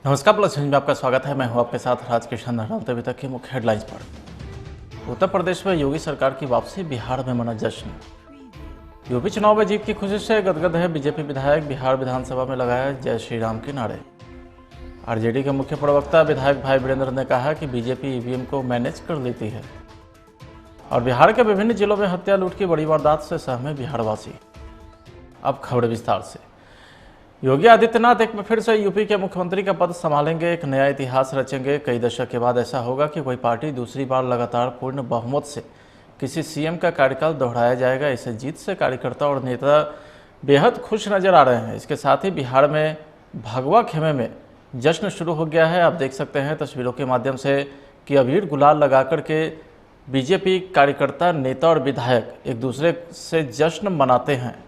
नमस्कार प्लस में आपका स्वागत है। मैं हूं आपके साथ राजकिशन डालते अभी तक की मुख्य हेडलाइंस पर। उत्तर प्रदेश में योगी सरकार की वापसी, बिहार में मना जश्न। यूपी चुनाव में जीत की खुशी से गदगद है बीजेपी विधायक, बिहार विधानसभा में लगाया जय श्री राम के नारे। आरजेडी के मुख्य प्रवक्ता विधायक भाई वीरेंद्र ने कहा कि बीजेपी ईवीएम को मैनेज कर लेती है। और बिहार के विभिन्न जिलों में हत्या लूट की बड़ी वारदात से सहमे बिहारवासी। अब खबर विस्तार से। योगी आदित्यनाथ एक बार फिर से यूपी के मुख्यमंत्री का पद संभालेंगे, एक नया इतिहास रचेंगे। कई दशक के बाद ऐसा होगा कि कोई पार्टी दूसरी बार लगातार पूर्ण बहुमत से किसी सीएम का कार्यकाल दोहराया जाएगा। इसे जीत से कार्यकर्ता और नेता बेहद खुश नजर आ रहे हैं। इसके साथ ही बिहार में भगवा खेमे में जश्न शुरू हो गया है। आप देख सकते हैं तस्वीरों के माध्यम से कि अबीर गुलाल लगा करके बीजेपी कार्यकर्ता, नेता और विधायक एक दूसरे से जश्न मनाते हैं।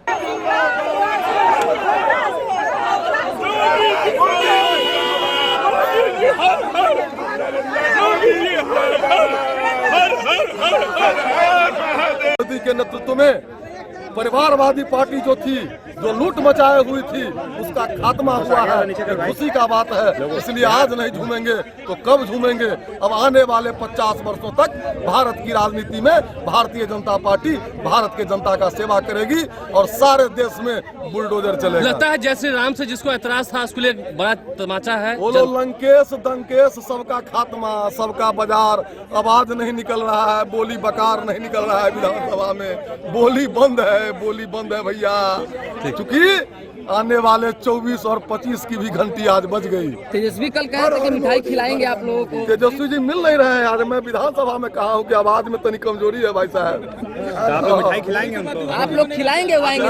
मोदी के नेतृत्व में परिवारवादी पार्टी जो थी, जो लूट मचाए हुई थी, उसका खात्मा हुआ है। खुशी का बात है। इसलिए आज नहीं झूमेंगे तो कब झूमेंगे। अब आने वाले 50 वर्षों तक भारत की राजनीति में भारतीय जनता पार्टी भारत के जनता का सेवा करेगी और सारे देश में बुलडोजर चलेगा। लगता है जैसे राम से जिसको ऐतराज था उसके लिए बड़ा तमाचा है। बोलो लंकेश दंकेश, सबका खात्मा, सबका बाजार। आवाज नहीं निकल रहा है, बोली बकार नहीं निकल रहा है विधानसभा में। बोली बंद है, बोली बंद है भैया, क्योंकि आने वाले 24 और 25 की भी घंटी आज बज गई। तेजस्वी कल कह रहे थे कि मिठाई खिलाएंगे आप लोगों को। तेजस्वी जी मिल नहीं रहे हैं। आज मैं विधानसभा में कहा हूँ कि आवाज में तनी कमजोरी है भाई साहब। मिठाई खिलाएंगे उनको, आप लोग खिलाएंगे आएंगे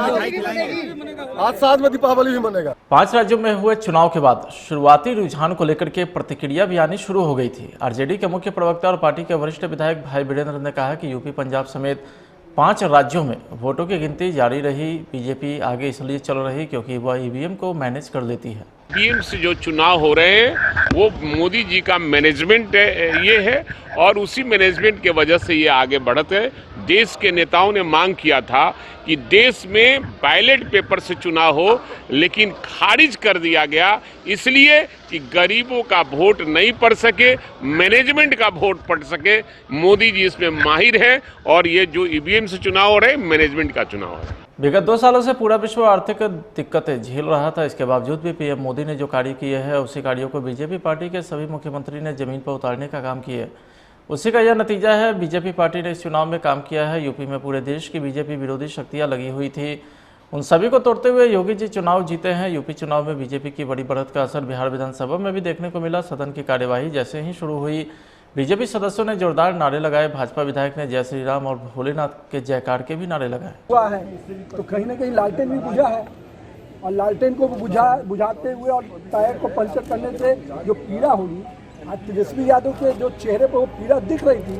आज साथ में दीपावली भी मनेगा। 5 राज्यों में हुए चुनाव के बाद शुरुआती रुझान को लेकर के प्रतिक्रिया भी आनी शुरू हो गई थी। आरजेडी के मुख्य प्रवक्ता और पार्टी के वरिष्ठ विधायक भाई वीरेंद्र ने कहा कि यूपी, पंजाब समेत 5 राज्यों में वोटों की गिनती जारी रही। बीजेपी आगे इसलिए चल रही क्योंकि वह ईवीएम को मैनेज कर लेती है। ईवीएम से जो चुनाव हो रहे हैं वो मोदी जी का मैनेजमेंट ये है और उसी मैनेजमेंट के वजह से ये आगे बढ़ते हैं। देश के नेताओं ने मांग किया था कि देश में बैलेट पेपर से चुनाव हो, लेकिन खारिज कर दिया गया इसलिए कि गरीबों का वोट नहीं पड़ सके, मैनेजमेंट का वोट पड़ सके। मोदी जी इसमें माहिर हैं और ये जो ईवीएम से चुनाव हो रहे हैं मैनेजमेंट का चुनाव है। विगत 2 सालों से पूरा विश्व आर्थिक दिक्कतें झेल रहा था। इसके बावजूद भी पीएम मोदी ने जो कार्य किए हैं उसी कार्यों को बीजेपी पार्टी के सभी मुख्यमंत्री ने जमीन पर उतारने का काम किया। उसी का यह नतीजा है। बीजेपी पार्टी ने इस चुनाव में काम किया है। यूपी में पूरे देश की बीजेपी विरोधी शक्तियां लगी हुई थी, उन सभी को तोड़ते हुए योगी जी चुनाव जीते हैं। यूपी चुनाव में बीजेपी की बड़ी बढ़त का असर बिहार विधानसभा में भी देखने को मिला। सदन की कार्यवाही जैसे ही शुरू हुई, बीजेपी सदस्यों ने जोरदार नारे लगाए। भाजपा विधायक ने जय श्री राम और भोलेनाथ के जयकार के भी नारे लगाए। हुआ है तो कहीं ना कहीं लालटेन भी बुझा है और लालटेन को बुझाते हुए और टायर को पंचर करने से जो पीड़ा होगी, आज तेजस्वी यादव के जो चेहरे पर वो पीड़ा दिख रही थी,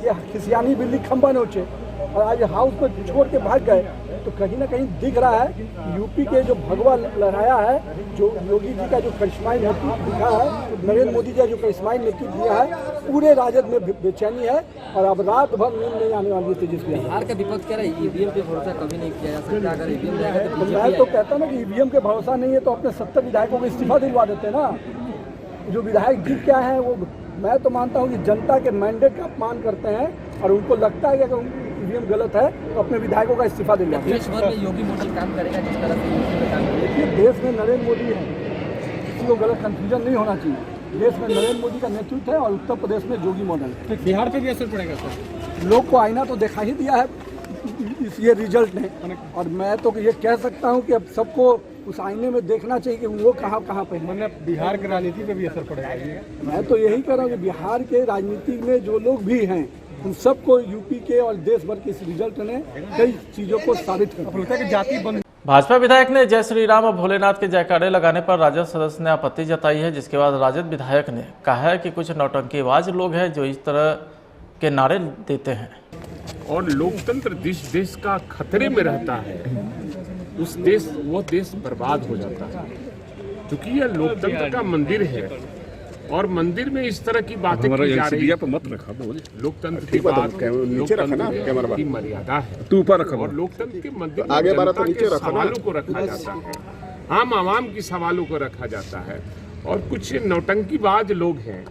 ये खिसियानी बिल्ली खंबा नोचे और आज हाउस को छोड़ के भाग गए, तो कहीं ना कहीं दिख रहा है कि यूपी के जो भगवा लहराया है, जो योगी जी का जो करिश्माई नेतृत्व दिखा है, नरेंद्र मोदी जी का जो करिश्माई नेतृत्व दिया है, पूरे राजद में बेचैनी है और अब रात भर नींद नहीं आने वाली है तेजस्वी। बिहार का विपक्ष कह रहे हैं ईवीएम पे भरोसा कभी नहीं किया जा सकता। अगर ईवीएम जाएगा तो मैं तो कहता ना कि ईवीएम के भरोसा नहीं है तो अपने 70 विधायकों को इस्तीफा दिलवा देते ना। जो विधायक जीत क्या है वो, मैं तो मानता हूँ कि जनता के मैंडेट का अपमान करते हैं और उनको लगता है कि अगर ईवीएम गलत है तो अपने विधायकों का इस्तीफा दिलवा देते हैं। देश भर में योगी मॉडल काम करेगा जिस तरह से यूपी में काम करेगा। देखिए, देश में नरेंद्र मोदी है, किसी को गलत कंफ्यूजन नहीं होना चाहिए। देश में नरेंद्र मोदी का नेतृत्व है और उत्तर प्रदेश में योगी मॉडल। बिहार पे भी असर पड़ेगा सर? लोग को आईना तो दिखा ही दिया है ये रिजल्ट ने, और मैं तो ये कह सकता हूँ कि अब सबको उस आईने में देखना चाहिए कि वो कहाँ पे। मतलब बिहार की राजनीति पे भी असर पड़ेगा। मैं तो यही कह रहा हूँ कि बिहार के राजनीति में जो लोग भी हैं उन सबको यूपी के और देश भर के इस रिजल्ट ने कई चीजों को साबित कर दिया। भाजपा विधायक ने जय श्री राम और भोलेनाथ के जयकारे लगाने पर राजद सदस्य ने आपत्ति जताई है, जिसके बाद राजद विधायक ने कहा है कि कुछ नौटंकीबाज लोग हैं जो इस तरह के नारे देते हैं और लोकतंत्र जिस देश का खतरे में रहता है वो देश बर्बाद हो जाता है। क्योंकि यह लोकतंत्र का मंदिर है और मंदिर में इस तरह की बातें की जा रही है। मत रखा लोकतंत्र की बात, लोकतंत्र की मर्यादा है। तू ऊपर रखा और लोकतंत्र के मंदिर आगे बारह तो जनता नीचे के रखा सवालों को रखा जाता है, आम आवाम की सवालों को रखा जाता है। और कुछ नौटंकीबाज लोग हैं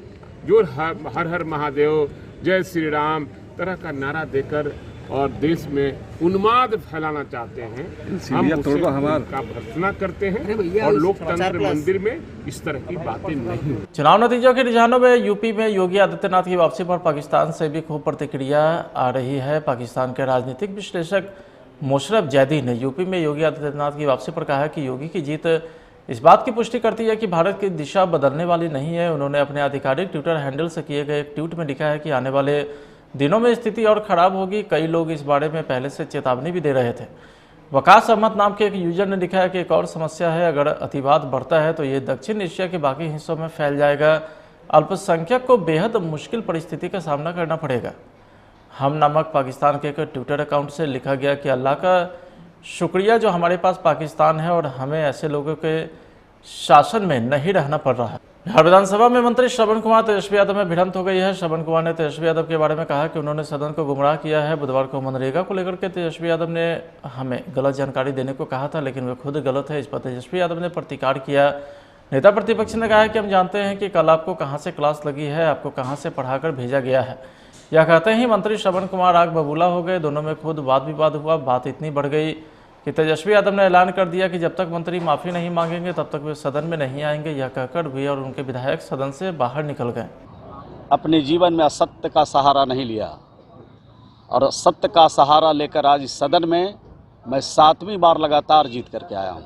जो हर हर महादेव, जय श्री राम तरह का नारा देकर और देश में उन्माद फैलाना चाहते हैं। हम उसे का भर्त्सना करते हैं और लोकतंत्र मंदिर में इस तरह की बातें नहीं। चुनाव नतीजों के रुझानों में यूपी में योगी आदित्यनाथ की वापसी पर पाकिस्तान से भी खूब प्रतिक्रिया आ रही है। पाकिस्तान के राजनीतिक विश्लेषक मुशर्रफ जैदी ने यूपी में योगी आदित्यनाथ की वापसी पर कहा है कि योगी की जीत इस बात की पुष्टि करती है कि भारत की दिशा बदलने वाली नहीं है। उन्होंने अपने आधिकारिक ट्विटर हैंडल से किए गए एक ट्वीट में लिखा है कि आने वाले दिनों में स्थिति और खराब होगी। कई लोग इस बारे में पहले से चेतावनी भी दे रहे थे। वकास अहमद नाम के एक यूजर ने लिखा है कि एक और समस्या है, अगर अतिवाद बढ़ता है तो ये दक्षिण एशिया के बाकी हिस्सों में फैल जाएगा। अल्पसंख्यक को बेहद मुश्किल परिस्थिति का सामना करना पड़ेगा। हम नामक पाकिस्तान के एक ट्विटर अकाउंट से लिखा गया कि अल्लाह का शुक्रिया जो हमारे पास पाकिस्तान है और हमें ऐसे लोगों के शासन में नहीं रहना पड़ रहा है। बिहार विधानसभा में मंत्री श्रवण कुमार तेजस्वी यादव में भिड़ंत हो गई है। श्रवण कुमार ने तेजस्वी यादव के बारे में कहा कि उन्होंने सदन को गुमराह किया है। बुधवार को मनरेगा को लेकर के तेजस्वी यादव ने हमें गलत जानकारी देने को कहा था, लेकिन वे खुद गलत है। इस पर तेजस्वी यादव ने प्रतिकार किया। नेता प्रतिपक्ष ने कहा है कि हम जानते हैं कि कल आपको कहाँ से क्लास लगी है, आपको कहाँ से पढ़ाकर भेजा गया है। यह कहते ही मंत्री श्रवण कुमार आग बबूला हो गए। दोनों में खुद वाद विवाद हुआ। बात इतनी बढ़ गई कि तेजस्वी यादव ने ऐलान कर दिया कि जब तक मंत्री माफ़ी नहीं मांगेंगे तब तक वे सदन में नहीं आएंगे। यह कहकर भी और उनके विधायक सदन से बाहर निकल गए। अपने जीवन में असत्य का सहारा नहीं लिया और सत्य का सहारा लेकर आज इस सदन में मैं 7वीं बार लगातार जीत करके आया हूँ।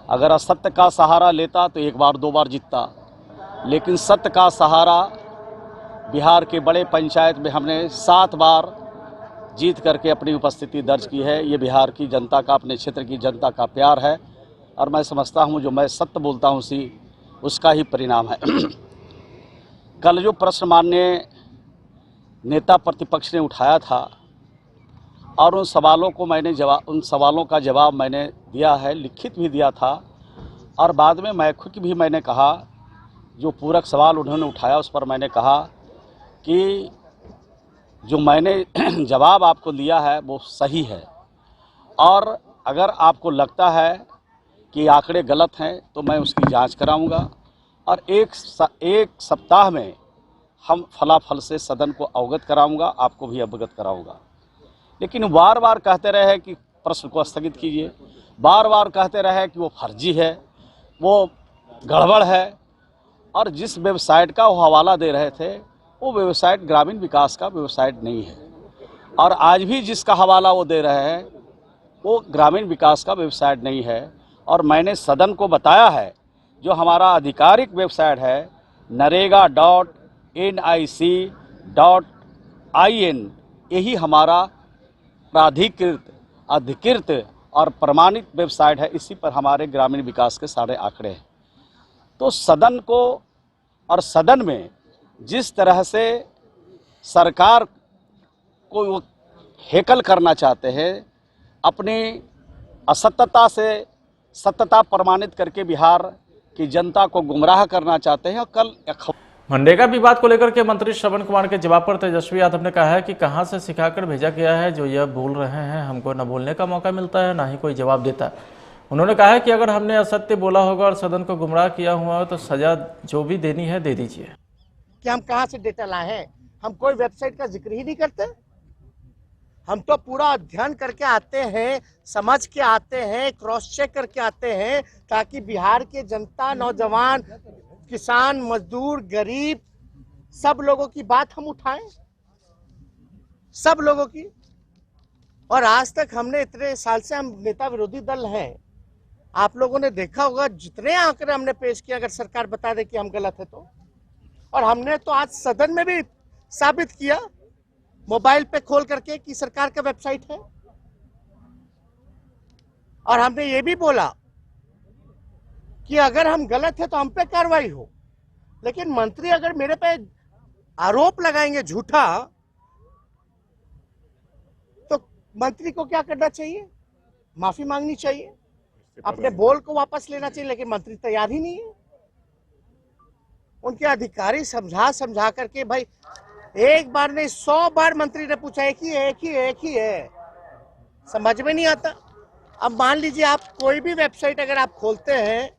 अगर असत्य का सहारा लेता तो 1 बार 2 बार जीतता, लेकिन सत्य का सहारा बिहार के बड़े पंचायत में हमने 7 बार जीत करके अपनी उपस्थिति दर्ज की है। ये बिहार की जनता का, अपने क्षेत्र की जनता का प्यार है और मैं समझता हूँ जो मैं सत्य बोलता हूँ उसका ही परिणाम है। कल जो प्रश्न माननीय नेता प्रतिपक्ष ने उठाया था और उन सवालों का जवाब मैंने दिया है, लिखित भी दिया था और बाद में मैं खुद भी मैंने कहा, जो पूरक सवाल उन्होंने उठाया उस पर मैंने कहा कि जो मैंने जवाब आपको दिया है वो सही है और अगर आपको लगता है कि आंकड़े गलत हैं तो मैं उसकी जांच कराऊंगा और एक सप्ताह में हम फलाफल से सदन को अवगत कराऊंगा, आपको भी अवगत कराऊंगा। लेकिन बार बार कहते रहे कि प्रश्न को स्थगित कीजिए, बार बार कहते रहे कि वो फर्जी है, वो गड़बड़ है और जिस वेबसाइट का वो हवाला दे रहे थे वो वेबसाइट ग्रामीण विकास का वेबसाइट नहीं है और आज भी जिसका हवाला वो दे रहे हैं वो ग्रामीण विकास का वेबसाइट नहीं है। और मैंने सदन को बताया है जो हमारा आधिकारिक वेबसाइट है narega.nic.in, यही हमारा अधिकृत और प्रमाणित वेबसाइट है। इसी पर हमारे ग्रामीण विकास के सारे आंकड़े हैं। तो सदन को और सदन में जिस तरह से सरकार को वो हेकल करना चाहते हैं, अपनी असत्यता से सत्यता प्रमाणित करके बिहार की जनता को गुमराह करना चाहते हैं। और कल मनरेगा विवाद को लेकर के मंत्री श्रवण कुमार के जवाब पर तेजस्वी यादव ने कहा है कि कहां से सिखाकर भेजा गया है जो यह बोल रहे हैं, हमको न बोलने का मौका मिलता है ना ही कोई जवाब देता है। उन्होंने कहा है कि अगर हमने असत्य बोला होगा और सदन को गुमराह किया हुआ हो तो सजा जो भी देनी है दे दीजिए। कि हम कहां से डेटा लाए हैं, हम कोई वेबसाइट का जिक्र ही नहीं करते। हम तो पूरा अध्ययन करके आते हैं, समझ के आते हैं, क्रॉस चेक करके आते हैं ताकि बिहार के जनता, नौजवान, किसान, मजदूर, गरीब सब लोगों की बात हम उठाएं, सब लोगों की। और आज तक हमने इतने साल से हम नेता विरोधी दल हैं, आप लोगों ने देखा होगा जितने आंकड़े हमने पेश किए, अगर सरकार बता दे कि हम गलत है तो। और हमने तो आज सदन में भी साबित किया मोबाइल पे खोल करके कि सरकार का वेबसाइट है। और हमने ये भी बोला कि अगर हम गलत है तो हम पे कार्रवाई हो। लेकिन मंत्री अगर मेरे पे आरोप लगाएंगे झूठा तो मंत्री को क्या करना चाहिए? माफी मांगनी चाहिए, अपने बोल को वापस लेना चाहिए। लेकिन मंत्री तैयार ही नहीं है। उनके अधिकारी समझा करके, भाई एक बार नहीं 100 बार मंत्री ने पूछा एक ही है, समझ में नहीं आता। अब मान लीजिए आप कोई भी वेबसाइट अगर आप खोलते हैं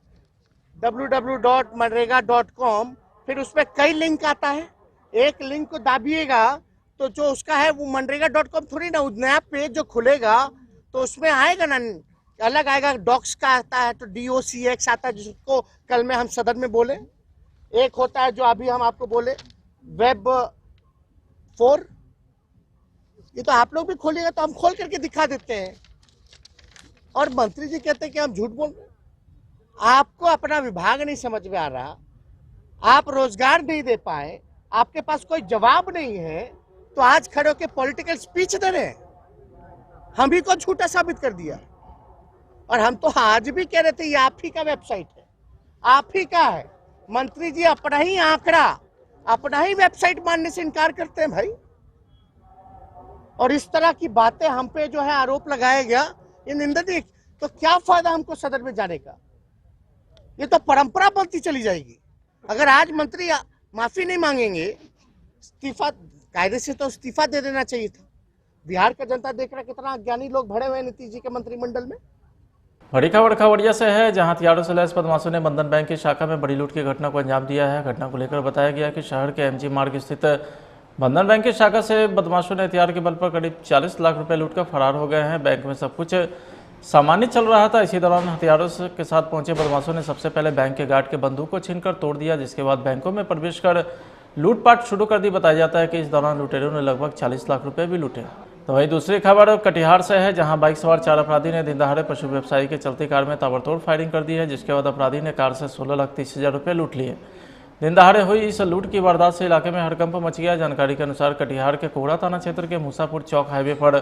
www.मनरेगा.com, फिर उसमें कई लिंक आता है, एक लिंक को दाबिएगा तो जो उसका है वो मनरेगा.com थोड़ी ना, नया पेज जो खुलेगा तो उसमें आएगा ना, अलग आएगा, डॉक्स का आता है तो DOCX आता है, जिसको कल में हम सदन में बोले। एक होता है जो अभी हम आपको बोले वेब 4, ये तो आप लोग भी खोलिएगा तो हम खोल करके दिखा देते हैं। और मंत्री जी कहते हैं कि हम झूठ बोल रहे हैं। आपको अपना विभाग नहीं समझ में आ रहा, आप रोजगार नहीं दे पाए, आपके पास कोई जवाब नहीं है, तो आज खड़े होकर पॉलिटिकल स्पीच दे रहे हैं। हम ही को झूठा साबित कर दिया। और हम तो आज भी कह रहे थे ये आप ही का वेबसाइट है, आप ही का है। मंत्री जी अपना ही आंकड़ा, अपना ही वेबसाइट मानने से इनकार करते हैं भाई। और इस तरह की बातें हम पे जो है आरोप लगाया गया, ये निंदनीय। तो क्या फायदा हमको सदन में जाने का? ये तो परंपरा बनती चली जाएगी। अगर आज मंत्री माफी नहीं मांगेंगे, इस्तीफा, कायदे से तो इस्तीफा दे देना चाहिए था। बिहार का जनता देख रहा है कितना अज्ञानी लोग भरे हुए हैं नीतीश जी के मंत्रिमंडल में। बड़ी खबर खगड़िया से है, जहां हथियारों से लैस बदमाशों ने बंधन बैंक की शाखा में बड़ी लूट की घटना को अंजाम दिया है। घटना को लेकर बताया गया कि शहर के MG मार्ग स्थित बंधन बैंक की शाखा से बदमाशों ने हथियार के बल पर करीब 40 लाख रुपए लूटकर फरार हो गए हैं। बैंक में सब कुछ सामान्य चल रहा था। इसी दौरान हथियारों के साथ पहुंचे बदमाशों ने सबसे पहले बैंक के गार्ड के बंदूक को छीनकर तोड़ दिया, जिसके बाद बैंकों में प्रवेश कर लूटपाट शुरू कर दी। बताया जाता है कि इस दौरान लुटेरों ने लगभग 40 लाख रुपए भी लूटे। तो वहीं दूसरी खबर कटिहार से है, जहां बाइक सवार 4 अपराधी ने दिन दहाड़े पशु व्यवसायी के चलती कार में ताबड़तोड़ फायरिंग कर दी है, जिसके बाद अपराधी ने कार से 16,30,000 रुपये लूट लिए। दिन दहाड़े हुई इस लूट की वारदात से इलाके में हड़कंप मच गया। जानकारी के अनुसार कटिहार के कोहड़ा थाना क्षेत्र के मूसापुर चौक हाईवे पर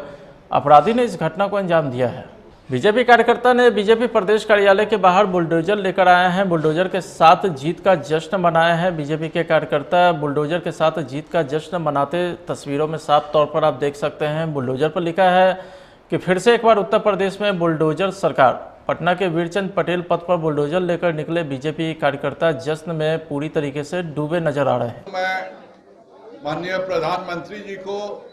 अपराधी ने इस घटना को अंजाम दिया है। बीजेपी कार्यकर्ता ने बीजेपी प्रदेश कार्यालय के बाहर बुलडोजर लेकर आए हैं। बुलडोजर के साथ जीत का जश्न मनाया है। बीजेपी के कार्यकर्ता बुलडोजर के साथ जीत का जश्न मनाते तस्वीरों में साफ तौर पर आप देख सकते हैं। बुलडोजर पर लिखा है कि फिर से एक बार उत्तर प्रदेश में बुलडोजर सरकार। पटना के वीरचंद पटेल पथ पर बुलडोजर लेकर निकले बीजेपी कार्यकर्ता जश्न में पूरी तरीके से डूबे नजर आ रहे हैं। मैं माननीय प्रधानमंत्री जी को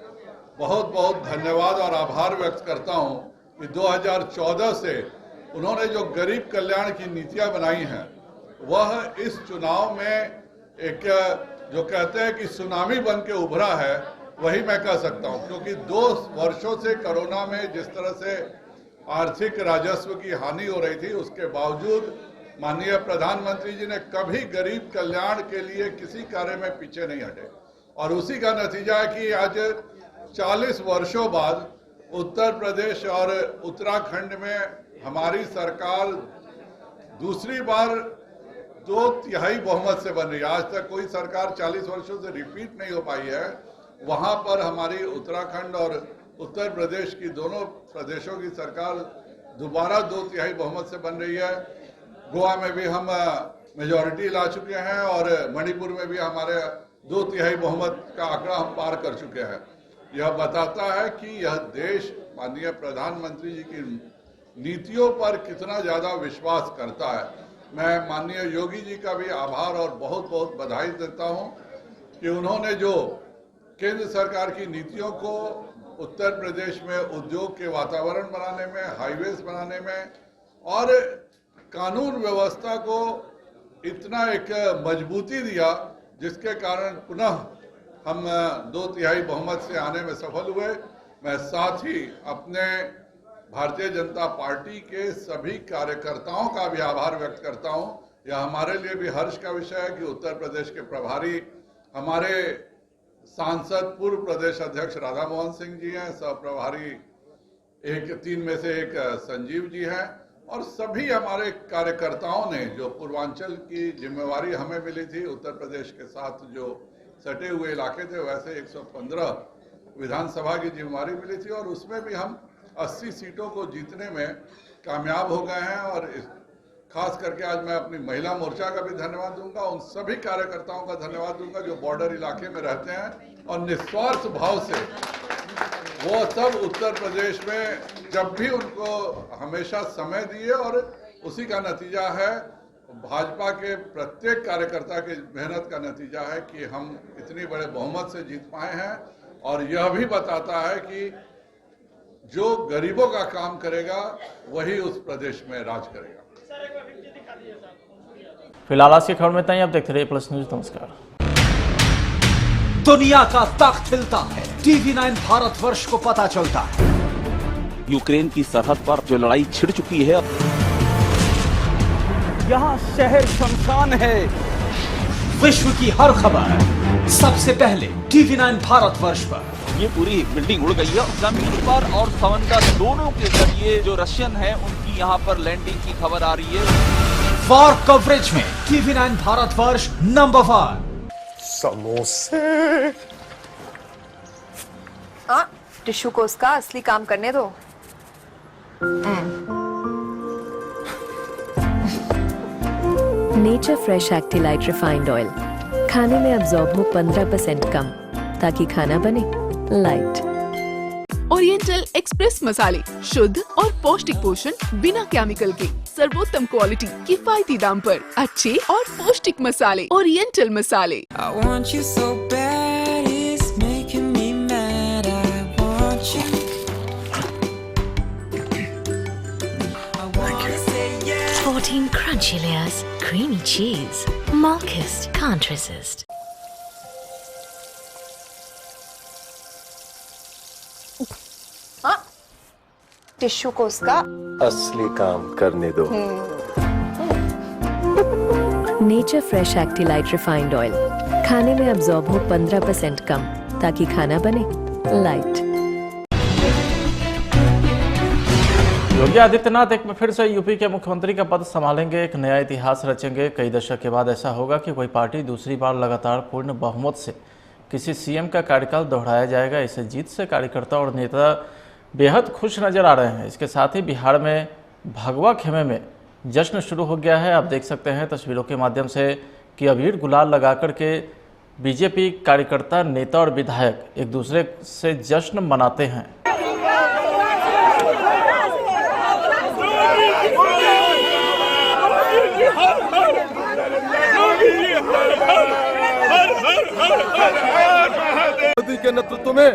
बहुत बहुत धन्यवाद और आभार व्यक्त करता हूं कि 2014 से उन्होंने जो गरीब कल्याण की नीतियां बनाई हैं, वह इस चुनाव में एक जो कहते हैं कि सुनामी बन के उभरा है, वही मैं कह सकता हूं। क्योंकि 2 वर्षों से कोरोना में जिस तरह से आर्थिक राजस्व की हानि हो रही थी, उसके बावजूद माननीय प्रधानमंत्री जी ने कभी गरीब कल्याण के लिए किसी कार्य में पीछे नहीं हटे। और उसी का नतीजा है कि आज 40 वर्षों बाद उत्तर प्रदेश और उत्तराखंड में हमारी सरकार दूसरी बार 2/3 बहुमत से बन रही है। आज तक कोई सरकार 40 वर्षों से रिपीट नहीं हो पाई है। वहां पर हमारी उत्तराखंड और उत्तर प्रदेश की दोनों प्रदेशों की सरकार दोबारा 2/3 बहुमत से बन रही है। गोवा में भी हम मेजॉरिटी ला चुके हैं और मणिपुर में भी हमारे 2/3 बहुमत का आंकड़ा हम पार कर चुके हैं। यह बताता है कि यह देश माननीय प्रधानमंत्री जी की नीतियों पर कितना ज्यादा विश्वास करता है। मैं माननीय योगी जी का भी आभार और बहुत बहुत बधाई देता हूं कि उन्होंने जो केंद्र सरकार की नीतियों को उत्तर प्रदेश में उद्योग के वातावरण बनाने में, हाईवेज बनाने में और कानून व्यवस्था को इतना एक मजबूती दिया, जिसके कारण पुनः हम 2/3 बहुमत से आने में सफल हुए। मैं साथ ही अपने भारतीय जनता पार्टी के सभी कार्यकर्ताओं का भी आभार व्यक्त करता हूं। यह हमारे लिए भी हर्ष का विषय है कि उत्तर प्रदेश के प्रभारी हमारे सांसद पूर्व प्रदेश अध्यक्ष राधा मोहन सिंह जी हैं, सह प्रभारी 3 में से एक संजीव जी हैं, और सभी हमारे कार्यकर्ताओं ने जो पूर्वांचल की जिम्मेवारी हमें मिली थी, उत्तर प्रदेश के साथ जो सटे हुए इलाके थे, वैसे 115 विधानसभा की जिम्मेवारी मिली थी और उसमें भी हम 80 सीटों को जीतने में कामयाब हो गए हैं। और खास करके आज मैं अपनी महिला मोर्चा का भी धन्यवाद दूंगा, उन सभी कार्यकर्ताओं का धन्यवाद दूंगा जो बॉर्डर इलाके में रहते हैं और निस्वार्थ भाव से वो सब उत्तर प्रदेश में जब भी उनको हमेशा समय दिए, और उसी का नतीजा है भाजपा के प्रत्येक कार्यकर्ता की मेहनत का नतीजा है कि हम इतनी बड़े बहुमत से जीत पाए हैं। और यह भी बताता है कि जो गरीबों का काम करेगा वही उस प्रदेश में राज करेगा। फिलहाल आज की खबर में इतना ही। आप देखते रहिए प्लस न्यूज। नमस्कार। दुनिया का तख्त हिलता है, TV9 भारतवर्ष को पता चलता है। यूक्रेन की सरहद पर जो लड़ाई छिड़ चुकी है, यहाँ शहर शमशान है। विश्व की हर खबर सबसे पहले TV9 भारतवर्ष पर। ये पूरी बिल्डिंग उड़ गई है। जमीन पर और समंदर दोनों के जरिए जो रशियन है उनकी यहाँ पर लैंडिंग की खबर आ रही है। वॉर कवरेज में TV9 भारतवर्ष नंबर 1। समोसे। हाँ, टिश्यू को उसका असली काम करने दो। नेचर फ्रेश एक्टिलाइट रिफाइंड ऑयल, खाने में अब्सॉर्ब हो 15% कम, ताकि खाना बने लाइट। ओरिएंटल एक्सप्रेस मसाले, शुद्ध और पौष्टिक पोषण बिना केमिकल के, सर्वोत्तम क्वालिटी, किफायती दाम पर अच्छे और पौष्टिक मसाले। ओरिएंटल मसाले। Crunchy layers, creamy cheese. Malkist can't resist. हाँ, टिश्यू को उसका असली काम करने दो। नेचर फ्रेश एक्टिलाइट रिफाइंड ऑयल, खाने में अब्सॉर्ब हो 15% कम, ताकि खाना बने लाइट। योगी आदित्यनाथ एक बार फिर से यूपी के मुख्यमंत्री का पद संभालेंगे, एक नया इतिहास रचेंगे। कई दशक के बाद ऐसा होगा कि कोई पार्टी दूसरी बार लगातार पूर्ण बहुमत से किसी सीएम का कार्यकाल दोहराया जाएगा। इसे जीत से कार्यकर्ता और नेता बेहद खुश नजर आ रहे हैं। इसके साथ ही बिहार में भगवा खेमे में जश्न शुरू हो गया है। आप देख सकते हैं तस्वीरों के माध्यम से कि अबीर गुलाल लगाकर के बीजेपी कार्यकर्ता, नेता और विधायक एक दूसरे से जश्न मनाते हैं। मोदी के नेतृत्व में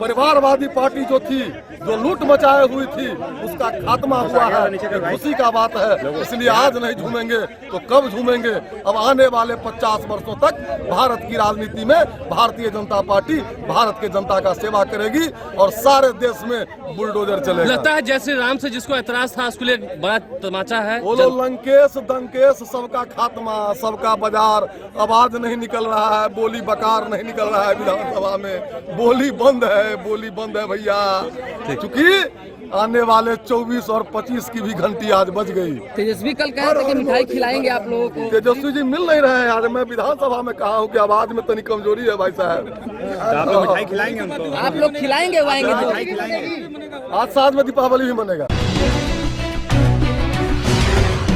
परिवारवादी पार्टी जो थी, जो लूट मचाए हुई थी, उसका खात्मा हुआ है। खुशी का बात है। इसलिए आज नहीं झूमेंगे तो कब झूमेंगे। अब आने वाले 50 वर्षों तक भारत की राजनीति में भारतीय जनता पार्टी भारत के जनता का सेवा करेगी और सारे देश में बुलडोजर चलेगा। लगता है जय श्री राम से जिसको ऐतराज था उसके लिए बड़ा तमाचा है। बोलो लंकेश दंकेश सबका खात्मा, सबका बाजार। आवाज नहीं निकल रहा है, बोली बकार नहीं निकल रहा है विधानसभा में। बोली बंद है, बोली बंद है भैया, क्योंकि आने वाले 24 और 25 की भी घंटी आज बज गई। तेजस्वी कल कहा था कि मिठाई खिलाएंगे आप लोगों को। तेजस्वी जी मिल नहीं रहे हैं यार। मैं विधानसभा में कहा हूँ कि आवाज में तनी कमजोरी है भाई साहब। आप लोग मिठाई खिलाएंगे उनको? आप लोग खिलाएंगे तो आज साथ में दीपावली भी मनेगा।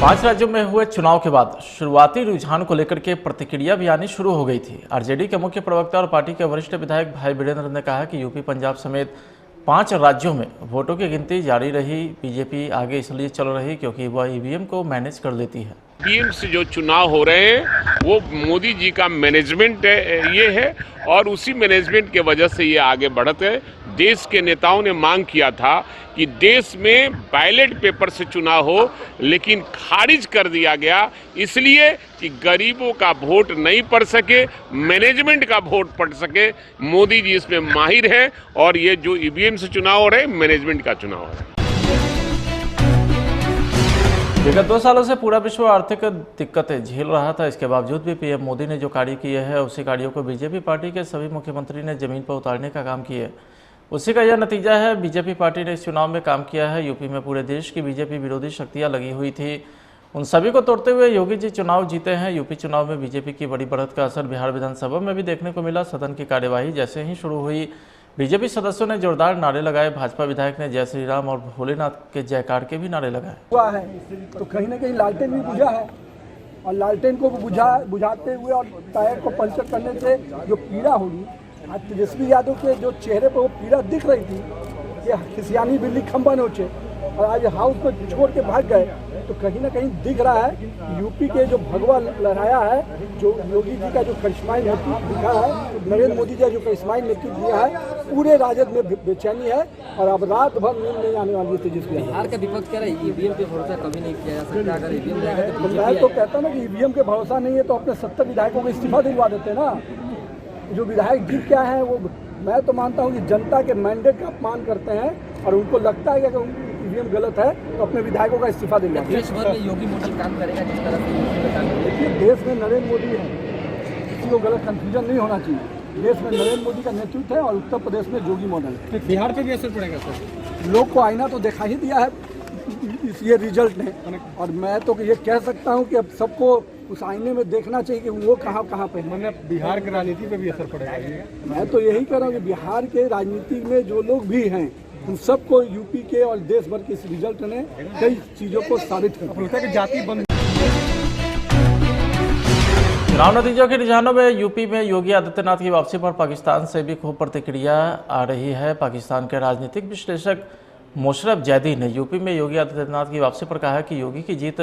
5 राज्यों में हुए चुनाव के बाद शुरुआती रुझान को लेकर के प्रतिक्रिया भी आनी शुरू हो गई थी। आरजेडी के मुख्य प्रवक्ता और पार्टी के वरिष्ठ विधायक भाई वीरेंद्र ने कहा कि यूपी, पंजाब समेत 5 राज्यों में वोटों की गिनती जारी रही। बीजेपी आगे इसलिए चल रही क्योंकि वह ईवीएम को मैनेज कर लेती है। ईवीएम से जो चुनाव हो रहे हैं वो मोदी जी का मैनेजमेंट ये है और उसी मैनेजमेंट के वजह से ये आगे बढ़ते हैं। देश के नेताओं ने मांग किया था कि देश में बैलेट पेपर से चुनाव हो, लेकिन खारिज कर दिया गया इसलिए कि गरीबों का वोट नहीं पड़ सके, मैनेजमेंट का वोट पड़ सके। मोदी जी इसमें माहिर है और ये जो ईवीएम से चुनाव हो रहे हैं मैनेजमेंट का चुनाव हो रहा है। विगत 2 सालों से पूरा विश्व आर्थिक दिक्कतें झेल रहा था। इसके बावजूद भी पीएम मोदी ने जो कार्य किए हैं उसी कार्यों को बीजेपी पार्टी के सभी मुख्यमंत्री ने जमीन पर उतारने का काम किया है। उसी का यह नतीजा है। बीजेपी पार्टी ने इस चुनाव में काम किया है। यूपी में पूरे देश की बीजेपी विरोधी शक्तियां लगी हुई थी, उन सभी को तोड़ते हुए योगी जी चुनाव जीते हैं। यूपी चुनाव में बीजेपी की बड़ी बढ़त का असर बिहार विधानसभा में भी देखने को मिला। सदन की कार्यवाही जैसे ही शुरू हुई, बीजेपी सदस्यों ने जोरदार नारे लगाए। भाजपा विधायक ने जय श्री राम और भोलेनाथ के जयकार के भी नारे लगाए। हुआ है तो कहीं ना कहीं लालटेन भी बुझा है और लालटेन को बुझाते हुए और टायर को पंचर करने से जो पीड़ा होगी, आज तेजस्वी यादव के जो चेहरे पर वो पीड़ा दिख रही थी कि खिसियानी बिल्ली खंबा नोचे, और आज हाउस में छोड़ के भाग गए, तो कहीं ना कहीं दिख रहा है कि यूपी के जो भगवा लहराया है, जो योगी जी का जो करिश्माई नेतृत्व दिखा है, नरेंद्र मोदी जी का जो करिश्माई नेतृत्व दिया है, पूरे राजद में बेचैनी है और अब रात भर नींद नहीं आने वाली है तेजस्वी। बिहार का विपक्ष कह रहा है ईवीएम पे भरोसा कभी नहीं किया जा सकता, अगर ईवीएम रहेगा तो मैं तो कहता ना कि ईवीएम के भरोसा नहीं है तो अपने 70 विधायकों को इस्तीफा दिलवा देते ना। जो विधायक जीत क्या है वो, मैं तो मानता हूँ कि जनता के मैंडेट का अपमान करते हैं और उनको लगता है कि अगर ईवीएम गलत है तो अपने विधायकों का इस्तीफा दिलवा देते हैं। देश भर में योगी मॉडल काम करेगा जिस तरह से। देखिए, देश में नरेंद्र मोदी है, किसी को गलत कंफ्यूजन नहीं होना चाहिए। देश में नरेंद्र मोदी का नेतृत्व है और उत्तर प्रदेश में योगी मॉडल है। बिहार पे भी असर पड़ेगा सर? लोग को आईना तो दिखा ही दिया है ये रिजल्ट ने, और मैं तो ये कह सकता हूँ कि अब सबको उस आईने में देखना चाहिए कि वो कहाँ पे है। मतलब बिहार की राजनीति पे भी असर पड़ेगा? मैं तो यही कह रहा हूँ कि बिहार के राजनीति में जो लोग भी हैं उन सबको यूपी के और देश भर के इस रिजल्ट ने कई चीज़ों को साबित कर दिया कि जाति बंद। चुनाव नतीजों के रुझानों में यूपी में योगी आदित्यनाथ की वापसी पर पाकिस्तान से भी खूब प्रतिक्रिया आ रही है। पाकिस्तान के राजनीतिक विश्लेषक मुशर्रफ जैदी ने यूपी में योगी आदित्यनाथ की वापसी पर कहा है कि योगी की जीत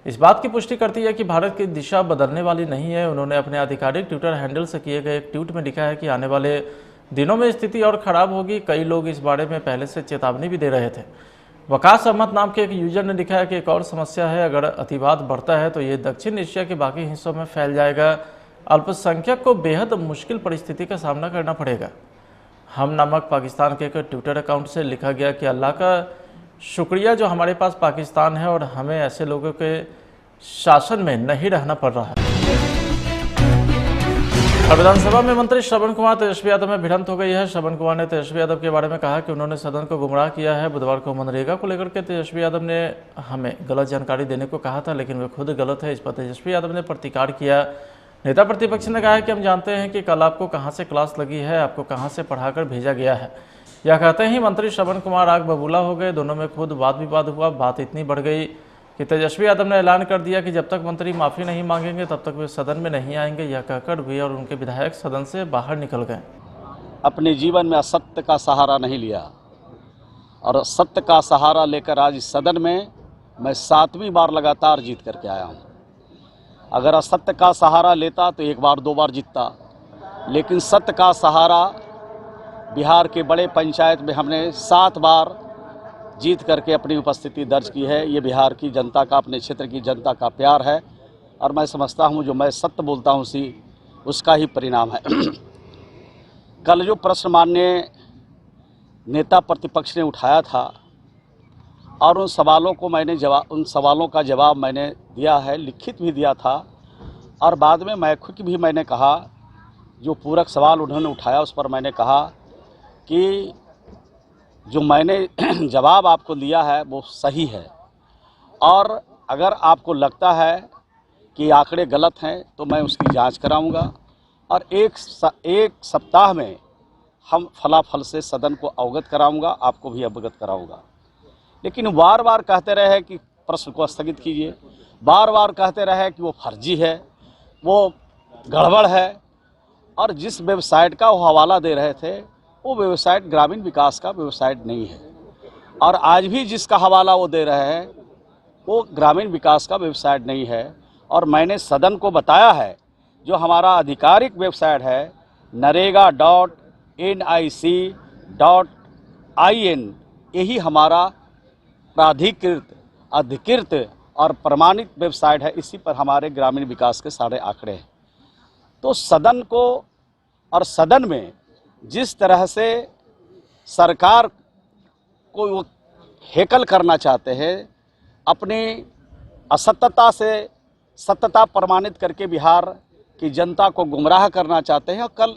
इस बात की पुष्टि करती है कि भारत की दिशा बदलने वाली नहीं है। उन्होंने अपने आधिकारिक ट्विटर हैंडल से किए गए एक ट्वीट में लिखा है कि आने वाले दिनों में स्थिति और खराब होगी। कई लोग इस बारे में पहले से चेतावनी भी दे रहे थे। वकास अहमद नाम के एक यूजर ने लिखा है कि एक और समस्या है, अगर अतिवाद बढ़ता है तो ये दक्षिण एशिया के बाकी हिस्सों में फैल जाएगा। अल्पसंख्यक को बेहद मुश्किल परिस्थिति का सामना करना पड़ेगा। हम नामक पाकिस्तान के एक ट्विटर अकाउंट से लिखा गया कि अल्लाह का शुक्रिया जो हमारे पास पाकिस्तान है और हमें ऐसे लोगों के शासन में नहीं रहना पड़ रहा है। विधानसभा में मंत्री श्रवण कुमार तेजस्वी यादव में भिड़ंत हो गई है। श्रवण कुमार ने तेजस्वी यादव के बारे में कहा कि उन्होंने सदन को गुमराह किया है। बुधवार को मनरेगा को लेकर के तेजस्वी यादव ने हमें गलत जानकारी देने को कहा था, लेकिन वे खुद गलत है। इस पर तेजस्वी यादव ने प्रतिकार किया। नेता प्रतिपक्ष ने कहा है कि हम जानते हैं कि कल आपको कहां से क्लास लगी है, आपको कहां से पढ़ाकर भेजा गया है। यह कहते ही मंत्री श्रवण कुमार आग बबूला हो गए। दोनों में खुद वाद विवाद हुआ। बात इतनी बढ़ गई कि तेजस्वी यादव ने ऐलान कर दिया कि जब तक मंत्री माफ़ी नहीं मांगेंगे तब तक वे सदन में नहीं आएंगे। यह कहकर वे और उनके विधायक सदन से बाहर निकल गए। अपने जीवन में असत्य का सहारा नहीं लिया और सत्य का सहारा लेकर आज इस सदन में मैं 7वीं बार लगातार जीत करके आया हूँ। अगर असत्य का सहारा लेता तो 1 बार 2 बार जीतता, लेकिन सत्य का सहारा बिहार के बड़े पंचायत में हमने 7 बार जीत करके अपनी उपस्थिति दर्ज की है। ये बिहार की जनता का, अपने क्षेत्र की जनता का प्यार है और मैं समझता हूँ जो मैं सत्य बोलता हूँ उसका ही परिणाम है। कल जो प्रश्न माननीय नेता प्रतिपक्ष ने उठाया था और उन सवालों का जवाब मैंने दिया है, लिखित भी दिया था और बाद में मौखिक भी मैंने कहा। जो पूरक सवाल उन्होंने उठाया उस पर मैंने कहा कि जो मैंने जवाब आपको दिया है वो सही है और अगर आपको लगता है कि आंकड़े गलत हैं तो मैं उसकी जांच कराऊंगा और एक सप्ताह में हम फलाफल से सदन को अवगत कराऊंगा, आपको भी अवगत कराऊंगा। लेकिन बार बार कहते रहे कि प्रश्न को स्थगित कीजिए, बार बार कहते रहे कि वो फर्जी है, वो गड़बड़ है और जिस वेबसाइट का वो हवाला दे रहे थे वो वेबसाइट ग्रामीण विकास का वेबसाइट नहीं है और आज भी जिसका हवाला वो दे रहे हैं वो ग्रामीण विकास का वेबसाइट नहीं है। और मैंने सदन को बताया है जो हमारा आधिकारिक वेबसाइट है narega.nic.in, यही हमारा प्राधिकृत, अधिकृत और प्रमाणित वेबसाइट है। इसी पर हमारे ग्रामीण विकास के सारे आंकड़े हैं। तो सदन को और सदन में जिस तरह से सरकार को वो हेकल करना चाहते हैं, अपनी असत्यता से सत्यता प्रमाणित करके बिहार की जनता को गुमराह करना चाहते हैं। कल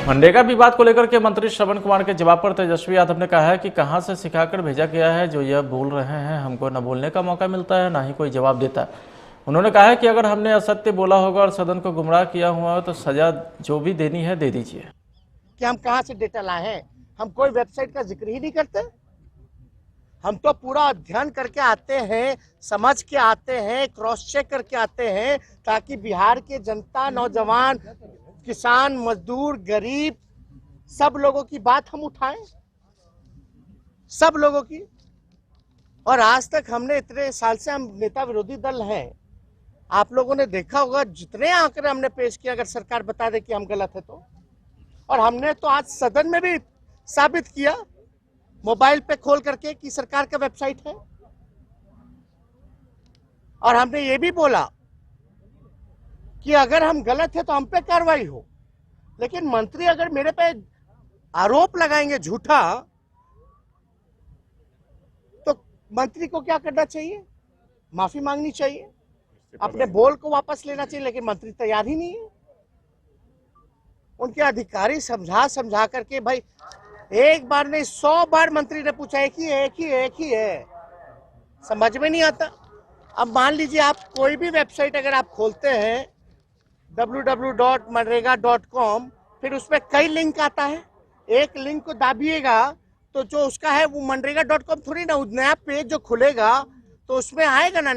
मनरेगा विवाद को लेकर के मंत्री श्रवण कुमार के जवाब पर तेजस्वी यादव ने कहा है कि कहां से सिखाकर भेजा गया है जो यह बोल रहे हैं। हमको न बोलने का मौका मिलता है, ना ही कोई जवाब देता है। उन्होंने कहा है कि अगर हमने असत्य बोला होगा और सदन को गुमराह किया हुआ हो तो सजा जो भी देनी है दे दीजिए। कि हम कहां से डेटा लाए हैं, हम कोई वेबसाइट का जिक्र ही नहीं करते। हम तो पूरा अध्ययन करके आते हैं, समझ के आते हैं, क्रॉस चेक करके आते हैं ताकि बिहार के जनता, नौजवान, किसान, मजदूर, गरीब सब लोगों की बात हम उठाएं। सब लोगों की। और आज तक हमने इतने साल से हम नेता विरोधी दल हैं, आप लोगों ने देखा होगा जितने आंकड़े हमने पेश किए, अगर सरकार बता दे कि हम गलत है तो। और हमने तो आज सदन में भी साबित किया मोबाइल पे खोल करके कि सरकार का वेबसाइट है। और हमने ये भी बोला कि अगर हम गलत है तो हम पे कार्रवाई हो। लेकिन मंत्री अगर मेरे पे आरोप लगाएंगे झूठा, तो मंत्री को क्या करना चाहिए? माफी मांगनी चाहिए, अपने बोल को वापस लेना चाहिए। लेकिन मंत्री तैयार ही नहीं है। उनके अधिकारी समझा करके, भाई एक बार नहीं 100 बार मंत्री ने पूछा, एक ही है, समझ में नहीं आता। अब मान लीजिए आप कोई भी वेबसाइट अगर आप खोलते हैं www.manrega.com, फिर उसमें कई लिंक आता है, एक लिंक को दाबिएगा तो जो उसका है वो मनरेगा.com थोड़ी ना, नया पेज जो खुलेगा तो उसमें आएगा ना,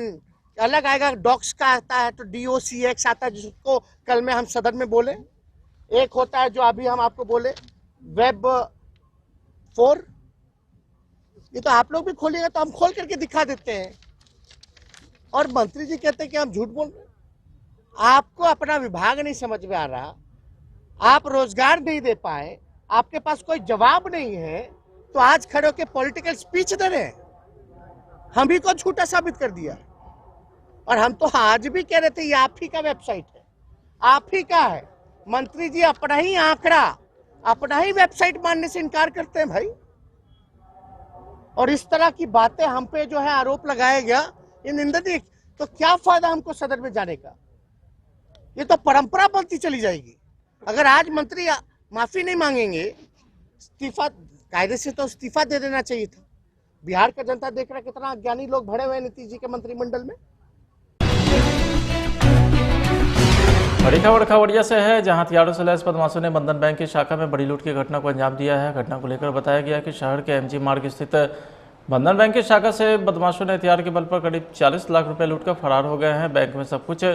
अलग आएगा। डॉक्स का आता है तो DOCX आता है, जिसको कल में हम सदन में बोले। एक होता है जो अभी हम आपको बोले वेब 4, ये तो आप लोग भी खोलिएगा तो हम खोल करके दिखा देते हैं। और मंत्री जी कहते हैं कि हम झूठ बोल रहे हैं। आपको अपना विभाग नहीं समझ में आ रहा, आप रोजगार नहीं दे पाए, आपके पास कोई जवाब नहीं है, तो आज खड़े होकर पॉलिटिकल स्पीच दे रहे हैं। हम ही को झूठा साबित कर दिया। और हम तो आज भी कह रहे थे ये आप ही का वेबसाइट है, आप ही का है। मंत्री जी अपना ही आंकड़ा, अपना ही वेबसाइट मानने से इनकार करते हैं भाई। और इस तरह की बातें हम पे जो है आरोप लगाया गया, ये निंदनीय। तो क्या फायदा हमको सदन में जाने का? ये तो परंपरा बनती चली जाएगी। अगर आज मंत्री माफी नहीं मांगेंगे, इस्तीफा, कायदे से तो इस्तीफा दे देना चाहिए था। बिहार का जनता देख रहा है कितना अज्ञानी लोग भरे हुए हैं नीतीश जी के मंत्रिमंडल में। बड़ी खबर खगड़िया से है, जहां हथियारों से लैस बदमाशों ने बंधन बैंक की शाखा में बड़ी लूट की घटना को अंजाम दिया है। घटना को लेकर बताया गया कि शहर के MG मार्ग स्थित बंधन बैंक की शाखा से बदमाशों ने हथियार के बल पर करीब 40 लाख रुपए लूट कर फरार हो गए हैं। बैंक में सब कुछ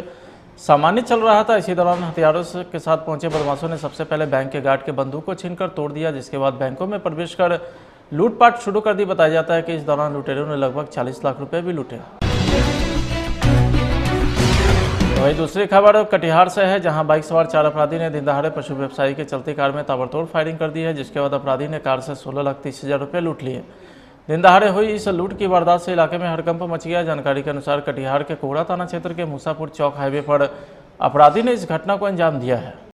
सामान्य चल रहा था। इसी दौरान हथियारों के साथ पहुंचे बदमाशों ने सबसे पहले बैंक के गार्ड के बंदूक को छीनकर तोड़ दिया, जिसके बाद बैंकों में प्रवेश कर लूटपाट शुरू कर दी। बताया जाता है कि इस दौरान लुटेरों ने लगभग 40 लाख रुपए भी लूटे। वहीं दूसरी खबर कटिहार से है, जहां बाइक सवार 4 अपराधी ने दिन दहाड़े पशु व्यवसायी के चलती कार में ताबड़तोड़ फायरिंग कर दी है, जिसके बाद अपराधी ने कार से 16,30,000 रुपये लूट लिए। दिन दहाड़े हुई इस लूट की वारदात से इलाके में हड़कंप मच गया। जानकारी के अनुसार कटिहार के कोहड़ा थाना क्षेत्र के मूसापुर चौक हाईवे पर अपराधी ने इस घटना को अंजाम दिया है।